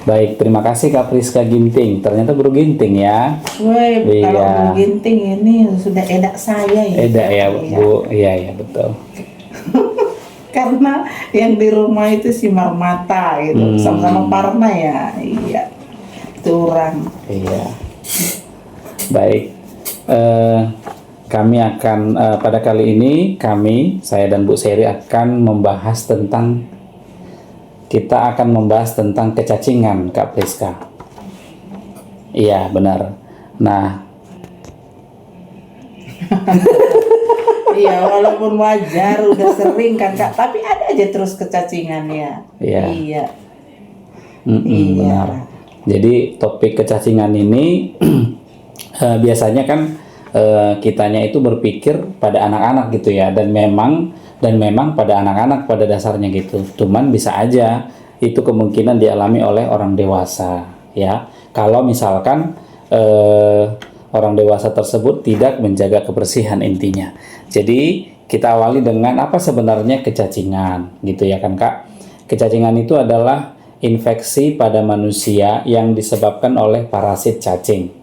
Baik, terima kasih Kak Priska Ginting. Ternyata guru Ginting ya. Woi, kalau Iya. Bung Ginting ini sudah edak saya ya. Eda ya, Iya. Bu. Iya, iya, betul. Karena yang di rumah itu si Marmata gitu, sama-sama Parna ya. Iya. Itu orang. Iya. Baik. Kami akan pada kali ini saya dan Bu Seri akan membahas tentang kecacingan, Kak Priska. Iya, benar. Nah, Iya, walaupun wajar udah sering kan Kak, tapi ada aja terus kecacingannya. Iya. Iya. benar. Jadi topik kecacingan ini biasanya kan kitanya itu berpikir pada anak-anak gitu ya, dan memang pada anak-anak pada dasarnya gitu. Cuman bisa aja itu kemungkinan dialami oleh orang dewasa ya. Kalau misalkan orang dewasa tersebut tidak menjaga kebersihan intinya. Jadi kita awali dengan apa sebenarnya kecacingan gitu ya kan Kak. Kecacingan itu adalah infeksi pada manusia yang disebabkan oleh parasit cacing.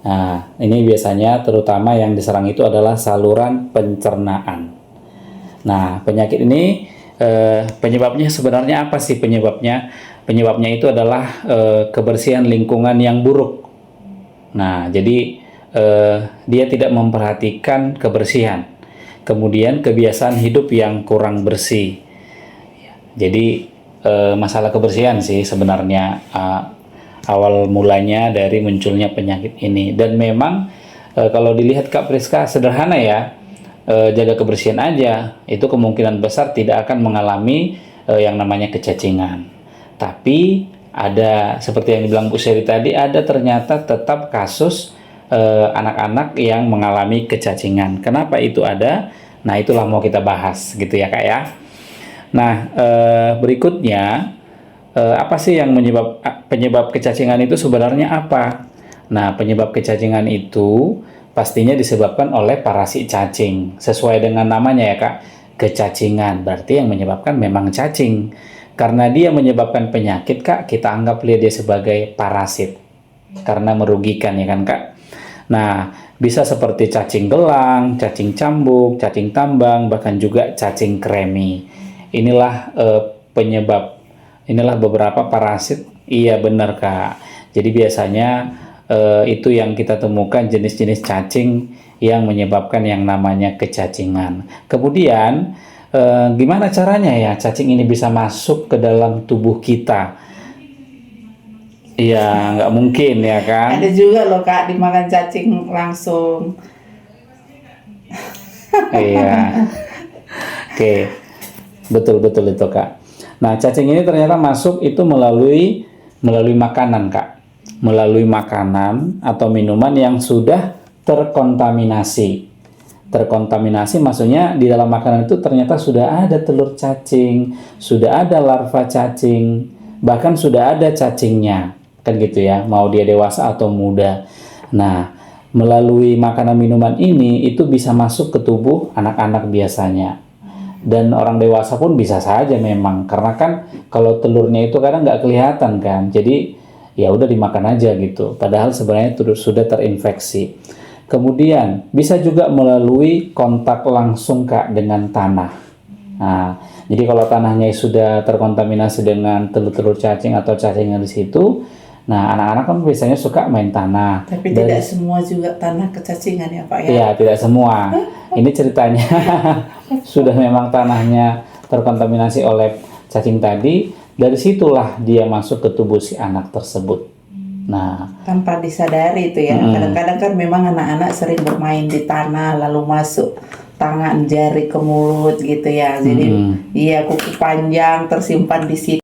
Nah, ini biasanya terutama yang diserang itu adalah saluran pencernaan. Nah, penyakit ini penyebabnya sebenarnya apa sih penyebabnya? Penyebabnya itu adalah kebersihan lingkungan yang buruk. Nah, jadi dia tidak memperhatikan kebersihan. Kemudian kebiasaan hidup yang kurang bersih. Jadi masalah kebersihan sih sebenarnya awal mulanya dari munculnya penyakit ini. Dan memang kalau dilihat Kak Priska sederhana ya, jaga kebersihan aja itu kemungkinan besar tidak akan mengalami yang namanya kecacingan. Tapi ada seperti yang dibilang Bu Seri tadi, ada ternyata tetap kasus anak-anak yang mengalami kecacingan. Kenapa itu ada? Nah, itulah mau kita bahas gitu ya Kak ya. Nah, berikutnya apa sih yang penyebab kecacingan itu sebenarnya apa? Nah, penyebab kecacingan itu pastinya disebabkan oleh parasit cacing. Sesuai dengan namanya ya Kak, kecacingan. Berarti yang menyebabkan memang cacing. Karena dia menyebabkan penyakit Kak, kita anggap dia sebagai parasit. Karena merugikan ya kan Kak. Nah, bisa seperti cacing gelang, cacing cambuk, cacing tambang, bahkan juga cacing kremi. Inilah penyebab. Inilah beberapa parasit. Iya benar Kak. Jadi biasanya itu yang kita temukan jenis-jenis cacing yang menyebabkan yang namanya kecacingan. Kemudian gimana caranya ya cacing ini bisa masuk ke dalam tubuh kita? Iya, nggak mungkin ya kan? Ada juga loh Kak dimakan cacing langsung. Iya. Oke. Betul-betul itu Kak. Nah, cacing ini ternyata masuk itu melalui makanan Kak. Melalui makanan atau minuman yang sudah terkontaminasi. Terkontaminasi maksudnya di dalam makanan itu ternyata sudah ada telur cacing, sudah ada larva cacing, bahkan sudah ada cacingnya. Kan gitu ya, mau dia dewasa atau muda. Nah, melalui makanan minuman ini itu bisa masuk ke tubuh anak-anak biasanya. Dan orang dewasa pun bisa saja memang, karena kan kalau telurnya itu kadang nggak kelihatan kan, jadi ya udah dimakan aja gitu, padahal sebenarnya sudah terinfeksi. Kemudian bisa juga melalui kontak langsung Kak dengan tanah. Nah, jadi kalau tanahnya sudah terkontaminasi dengan telur-telur cacing atau cacing yang di situ, nah anak-anak kan biasanya suka main tanah. Tapi tidak semua juga tanah kecacingan ya Pak ya? Iya, tidak semua. Ini ceritanya sudah memang tanahnya terkontaminasi oleh cacing tadi, dari situlah dia masuk ke tubuh si anak tersebut. Nah, tanpa disadari itu ya. Kadang-kadang kan memang anak-anak sering bermain di tanah lalu masuk tangan jari ke mulut gitu ya. Jadi iya kuku panjang tersimpan di situ.